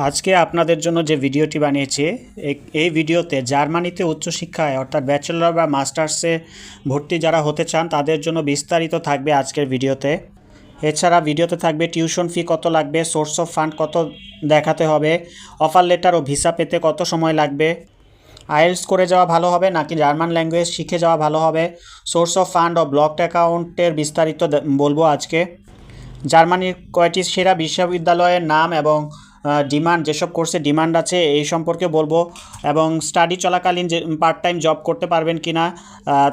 আজকে আপনাদের জন্য যে ভিডিওটি বানিয়েছি এই ভিডিওতে জার্মানিতে উচ্চশিক্ষায় অর্থাৎ ব্যাচেলর বা মাস্টার্সে ভর্তি যারা হতে চান তাদের জন্য বিস্তারিত থাকবে আজকের ভিডিওতে। এছাড়া ভিডিওতে থাকবে টিউশন ফি কত লাগবে, সোর্স অফ ফান্ড কত দেখাতে হবে, অফার লেটার ও ভিসা পেতে কত সময় লাগবে, আইএলটিএস করে যাওয়া ভালো হবে নাকি জার্মান ল্যাঙ্গুয়েজ শিখে যাওয়া ভালো হবে, সোর্স অফ ফান্ড ও ব্লকড অ্যাকাউন্টের বিস্তারিত বলবো আজকে। জার্মানির কয়টি সেরা বিশ্ববিদ্যালয়ের নাম এবং ডিমান্ড, যেসব কোর্সে ডিমান্ড আছে এই সম্পর্কে বলবো, এবং স্টাডি চলাকালীন যে পার্ট টাইম জব করতে পারবেন কি না,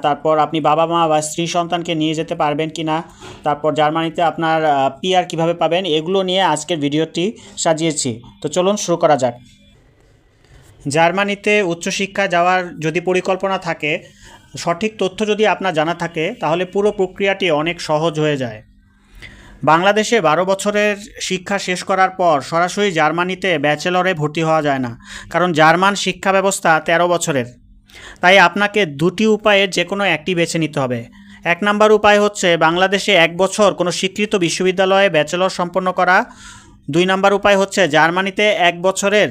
তারপর আপনি বাবা মা বা স্ত্রী সন্তানকে নিয়ে যেতে পারবেন কি না, তারপর জার্মানিতে আপনার পিআর কীভাবে পাবেন, এগুলো নিয়ে আজকের ভিডিওটি সাজিয়েছি। তো চলুন শুরু করা যাক। জার্মানিতে উচ্চশিক্ষা যাওয়ার যদি পরিকল্পনা থাকে, সঠিক তথ্য যদি আপনার জানা থাকে, তাহলে পুরো প্রক্রিয়াটি অনেক সহজ হয়ে যায়। বাংলাদেশে 12 বছরের শিক্ষা শেষ করার পর সরাসরি জার্মানিতে ব্যাচেলরে ভর্তি হওয়া যায় না, কারণ জার্মান শিক্ষা ব্যবস্থা 13 বছরের। তাই আপনাকে দুটি উপায়ের যে কোনো একটি বেছে নিতে হবে। 1 নম্বর উপায় হচ্ছে বাংলাদেশে 1 বছর কোনো স্বীকৃত বিশ্ববিদ্যালয়ে ব্যাচেলর সম্পন্ন করা। 2 নম্বর উপায় হচ্ছে জার্মানিতে 1 বছরের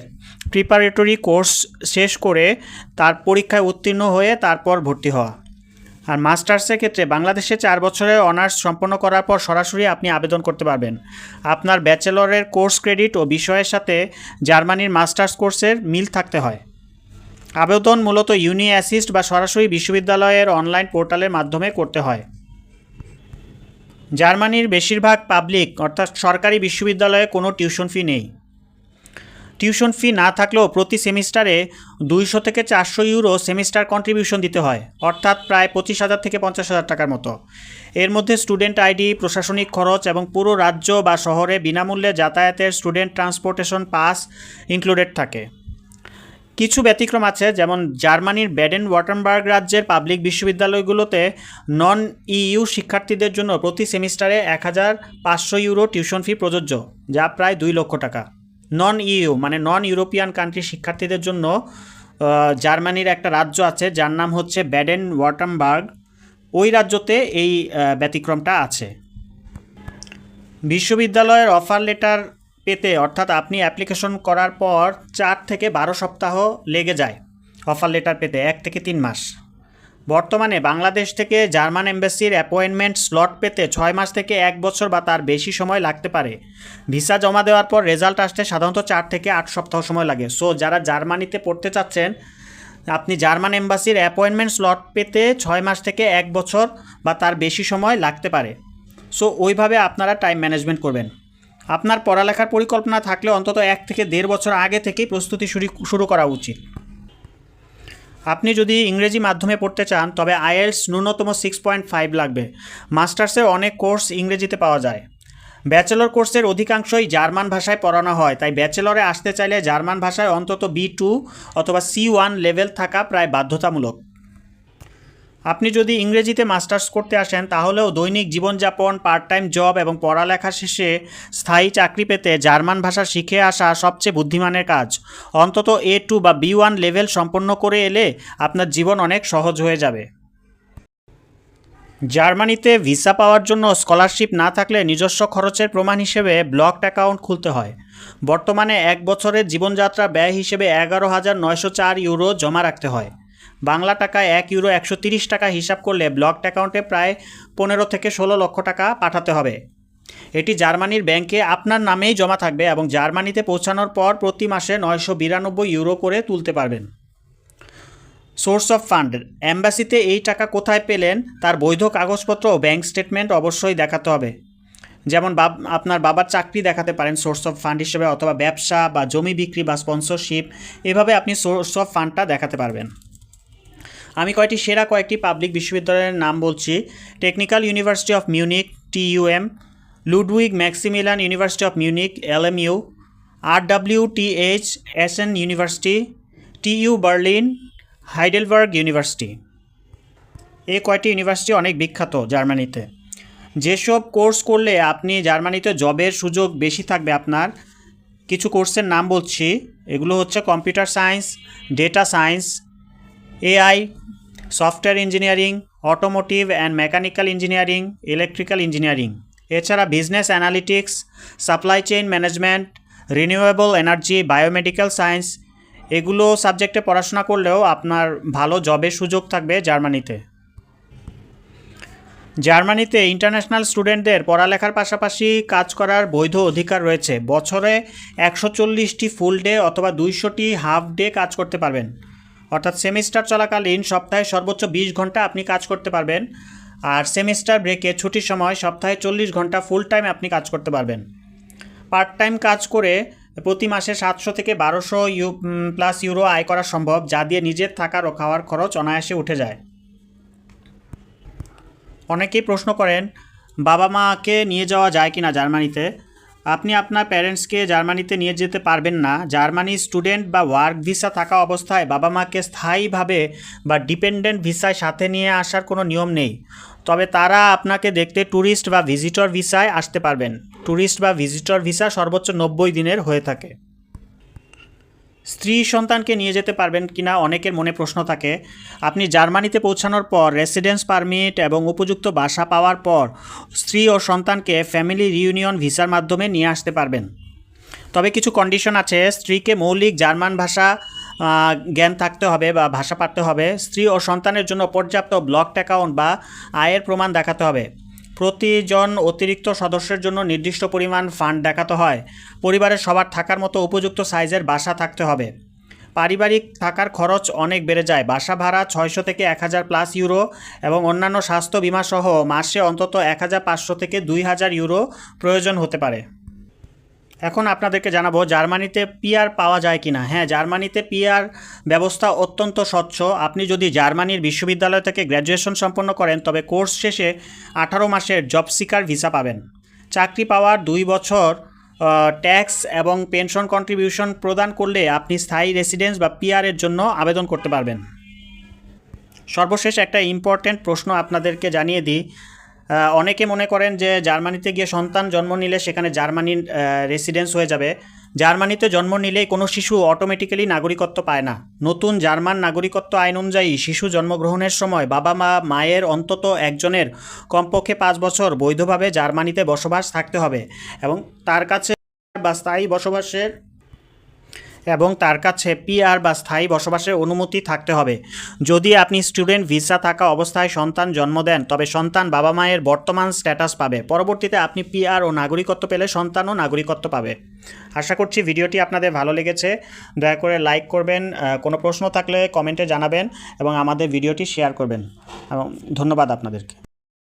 প্রিপারেটরি কোর্স শেষ করে তার পরীক্ষায় উত্তীর্ণ হয়ে তারপর ভর্তি হওয়া। আর মাস্টার্সের ক্ষেত্রে বাংলাদেশে 4 বছরের অনার্স সম্পন্ন করার পর সরাসরি আপনি আবেদন করতে পারবেন। আপনার ব্যাচেলরের কোর্স ক্রেডিট ও বিষয়ের সাথে জার্মানির মাস্টার্স কোর্সের মিল থাকতে হয়। আবেদন মূলত ইউনি অ্যাসিস্ট বা সরাসরি বিশ্ববিদ্যালয়ের অনলাইন পোর্টালের মাধ্যমে করতে হয়। জার্মানির বেশিরভাগ পাবলিক অর্থাৎ সরকারি বিশ্ববিদ্যালয়ে কোনো টিউশন ফি নেই। টিউশন ফি না থাকলেও প্রতি সেমিস্টারে 200 থেকে 400 ইউরো সেমিস্টার কন্ট্রিবিউশন দিতে হয়, অর্থাৎ প্রায় 25,000 থেকে 50,000 টাকার মতো। এর মধ্যে স্টুডেন্ট আইডি, প্রশাসনিক খরচ এবং পুরো রাজ্য বা শহরে বিনামূল্যে যাতায়াতের স্টুডেন্ট ট্রান্সপোর্টেশন পাস ইনক্লুডেড থাকে। কিছু ব্যতিক্রম আছে, যেমন জার্মানির ব্যাডেন ওয়ার্টেনবার্গ রাজ্যের পাবলিক বিশ্ববিদ্যালয়গুলোতে নন ইইউ শিক্ষার্থীদের জন্য প্রতি সেমিস্টারে 1,500 ইউরো টিউশন ফি প্রযোজ্য, যা প্রায় 2 লক্ষ টাকা। নন ইইউ মানে নন ইউরোপিয়ান কান্ট্রি শিক্ষার্থীদের জন্য জার্মানির একটা রাজ্য আছে যার নাম হচ্ছে ব্যাডেন ওয়ার্টেনবার্গ, ওই রাজ্যতে এই ব্যতিক্রমটা আছে। বিশ্ববিদ্যালয়ের অফার লেটার পেতে, অর্থাৎ আপনি অ্যাপ্লিকেশন করার পর 4 থেকে 12 সপ্তাহ লেগে যায় অফার লেটার পেতে, 1 থেকে 3 মাস। বর্তমানে বাংলাদেশ থেকে জার্মান এম্বাসির অ্যাপয়েন্টমেন্ট স্লট পেতে 6 মাস থেকে 1 বছর বা তার বেশি সময় লাগতে পারে। ভিসা জমা দেওয়ার পর রেজাল্ট আসতে সাধারণত 4 থেকে 8 সপ্তাহ সময় লাগে। সো যারা জার্মানিতে পড়তে চাচ্ছেন, আপনি জার্মান এম্বাসির অ্যাপয়েন্টমেন্ট স্লট পেতে 6 মাস থেকে 1 বছর বা তার বেশি সময় লাগতে পারে। সো ওইভাবে আপনারা টাইম ম্যানেজমেন্ট করবেন। আপনার পড়ালেখার পরিকল্পনা থাকলে অন্তত 1 থেকে 1.5 বছর আগে থেকেই প্রস্তুতি শুরু করা উচিত। আপনি যদি ইংরেজি মাধ্যমে পড়তে চান তবে আইএলটিএস ন্যূনতম 6.5 লাগবে। মাস্টার্সের অনেক কোর্স ইংরেজিতে পাওয়া যায়। ব্যাচেলর কোর্সের অধিকাংশই জার্মান ভাষায় পড়ানো হয়, তাই ব্যাচেলরে আসতে চাইলে জার্মান ভাষায় অন্তত B2 অথবা C1 লেভেল থাকা প্রায় বাধ্যতামূলক। আপনি যদি ইংরেজিতে মাস্টার্স করতে আসেন তাহলেও দৈনিক জীবনযাপন, পার্ট টাইম জব এবং পড়ালেখা শেষে স্থায়ী চাকরি পেতে জার্মান ভাষা শিখে আসা সবচেয়ে বুদ্ধিমানের কাজ। অন্তত A2 বা B1 লেভেল সম্পন্ন করে এলে আপনার জীবন অনেক সহজ হয়ে যাবে। জার্মানিতে ভিসা পাওয়ার জন্য স্কলারশিপ না থাকলে নিজস্ব খরচের প্রমাণ হিসেবে ব্লকড অ্যাকাউন্ট খুলতে হয়। বর্তমানে 1 বছরের জীবনযাত্রা ব্যয় হিসেবে 11,904 ইউরো জমা রাখতে হয়। বাংলা টাকায় 1 ইউরো 130 টাকা হিসাব করলে ব্লকড অ্যাকাউন্টে প্রায় 15 থেকে 16 লক্ষ টাকা পাঠাতে হবে। এটি জার্মানির ব্যাংকে আপনার নামেই জমা থাকবে এবং জার্মানিতে পৌঁছানোর পর প্রতি মাসে 992 ইউরো করে তুলতে পারবেন। সোর্স অফ ফান্ড, অ্যাম্বাসিতে এই টাকা কোথায় পেলেন তার বৈধ কাগজপত্র ও ব্যাংক স্টেটমেন্ট অবশ্যই দেখাতে হবে। যেমন আপনার বাবার চাকরি দেখাতে পারেন সোর্স অফ ফান্ড হিসেবে, অথবা ব্যবসা বা জমি বিক্রি বা স্পন্সরশিপ, এভাবে আপনি সোর্স অফ ফান্ডটা দেখাতে পারবেন। আমি কয়েকটি পাবলিক বিশ্ববিদ্যালয়ের নাম বলছি। Technical university of Munich TUM, Ludwig Maximilian university of Munich LMU, RWTH Essen university, TU Berlin, Heidelberg university. এই কয়টি ইউনিভার্সিটি অনেক বিখ্যাত জার্মানিতে। যেসব কোর্স করলে আপনি জার্মানিতে জবের সুযোগ বেশি থাকবে, আপনার কিছু কোর্সের নাম বলছি। এগুলো হচ্ছে computer science, data science, AI, software engineering, automotive and mechanical engineering, electrical engineering. এছাড়া business analytics, supply chain management, renewable energy, biomedical science এগুলো সাবজেক্টে পড়াশোনা করলেও আপনার ভালো জবের সুযোগ থাকবে জার্মানিতে। জার্মানিতে ইন্টারন্যাশনাল স্টুডেন্টদের পড়ালেখার পাশাপাশি কাজ করার বৈধ অধিকার রয়েছে। বছরে 140টি ফুল ডে অথবা 200টি হাফ ডে কাজ করতে পারবেন, অর্থাৎ সেমিস্টার চলাকালীন সপ্তাহে সর্বোচ্চ 20 ঘন্টা আপনি কাজ করতে পারবেন, আর সেমিস্টার ব্রেকে ছুটির সময় সপ্তাহে 40 ঘন্টা ফুল টাইম আপনি কাজ করতে পারবেন। পার্ট টাইম কাজ করে প্রতি মাসে 700 থেকে 1200 ইউরো আয় করা সম্ভব, যা দিয়ে নিজের থাকার ও খাওয়ার খরচ অনায়াসে উঠে যায়। অনেকেই প্রশ্ন করেন বাবা মাকে নিয়ে যাওয়া যায় কিনা জার্মানিতে। আপনি আপনার প্যারেন্টসকে জার্মানিতে নিয়ে যেতে পারবেন না। জার্মানি স্টুডেন্ট বা ওয়ার্ক ভিসা থাকা অবস্থায় বাবা মাকে স্থায়ীভাবে বা ডিপেন্ডেন্ট ভিসায় সাথে নিয়ে আসার কোনো নিয়ম নেই, তবে তারা আপনাকে দেখতে ট্যুরিস্ট বা ভিজিটর ভিসায় আসতে পারবেন। ট্যুরিস্ট বা ভিজিটর ভিসা সর্বোচ্চ 90 দিনের হয়ে থাকে। স্ত্রী সন্তানকে নিয়ে যেতে পারবেন কিনা অনেকের মনে প্রশ্ন থাকে। আপনি জার্মানিতে পৌঁছানোর পর রেসিডেন্স পারমিট এবং উপযুক্ত বাসা পাওয়ার পর স্ত্রী ও সন্তানকে ফ্যামিলি রিউনিয়ন ভিসার মাধ্যমে নিয়ে আসতে পারবেন। তবে কিছু কন্ডিশন আছে। স্ত্রীকে মৌলিক জার্মান ভাষা জ্ঞান থাকতে হবে বা ভাষা পারতে হবে। স্ত্রী ও সন্তানের জন্য পর্যাপ্ত ব্লকড অ্যাকাউন্ট বা আয়ের প্রমাণ দেখাতে হবে। প্রতিজন অতিরিক্ত সদস্যের জন্য নির্দিষ্ট পরিমাণ ফান্ড দেখাতে হয়। পরিবারের সবার থাকার মতো উপযুক্ত সাইজের বাসা থাকতে হবে। পারিবারিক থাকার খরচ অনেক বেড়ে যায়। বাসা ভাড়া 600 থেকে 1000 ইউরো এবং অন্যান্য স্বাস্থ্য বিমা সহ মাসে অন্তত 1500 থেকে 2000 ইউরো প্রয়োজন হতে পারে। এখন আপনাদেরকে জানাবো জার্মানিতে পিআর পাওয়া যায় কিনা। হ্যাঁ, জার্মানিতে পিআর ব্যবস্থা অত্যন্ত স্বচ্ছ। আপনি যদি জার্মানির বিশ্ববিদ্যালয় থেকে গ্র্যাজুয়েশন সম্পন্ন করেন তবে কোর্স শেষে 18 মাসের জব সিকার ভিসা পাবেন। চাকরি পাওয়ার 2 বছর ট্যাক্স এবং পেনশন কন্ট্রিবিউশন প্রদান করলে আপনি স্থায়ী রেসিডেন্স বা পিআরের জন্য আবেদন করতে পারবেন। সর্বশেষ একটা ইম্পর্ট্যান্ট প্রশ্ন আপনাদেরকে জানিয়ে দিই। অনেকে মনে করেন যে জার্মানিতে গিয়ে সন্তান জন্ম নিলে সেখানে জার্মানির রেসিডেন্স হয়ে যাবে। জার্মানিতে জন্ম নিলেই কোনো শিশু অটোমেটিক্যালি নাগরিকত্ব পায় না। নতুন জার্মান নাগরিকত্ব আইন অনুযায়ী শিশু জন্মগ্রহণের সময় বাবা মায়ের অন্তত একজনের কমপক্ষে 5 বছর বৈধভাবে জার্মানিতে বসবাস থাকতে হবে এবং তার কাছে পিআর বা স্থায়ী বসবাসের অনুমতি থাকতে হবে। যদি আপনি স্টুডেন্ট ভিসা থাকা অবস্থায় সন্তান জন্ম দেন তবে সন্তান বাবা মায়ের বর্তমান স্ট্যাটাস পাবে। পরবর্তীতে আপনি পিআর ও নাগরিকত্ব পেলে সন্তানও নাগরিকত্ব পাবে। আশা করছি ভিডিওটি আপনাদের ভালো লেগেছে। দয়া করে লাইক করবেন, কোনো প্রশ্ন থাকলে কমেন্টে জানাবেন এবং আমাদের ভিডিওটি শেয়ার করবেন। এবং ধন্যবাদ আপনাদেরকে।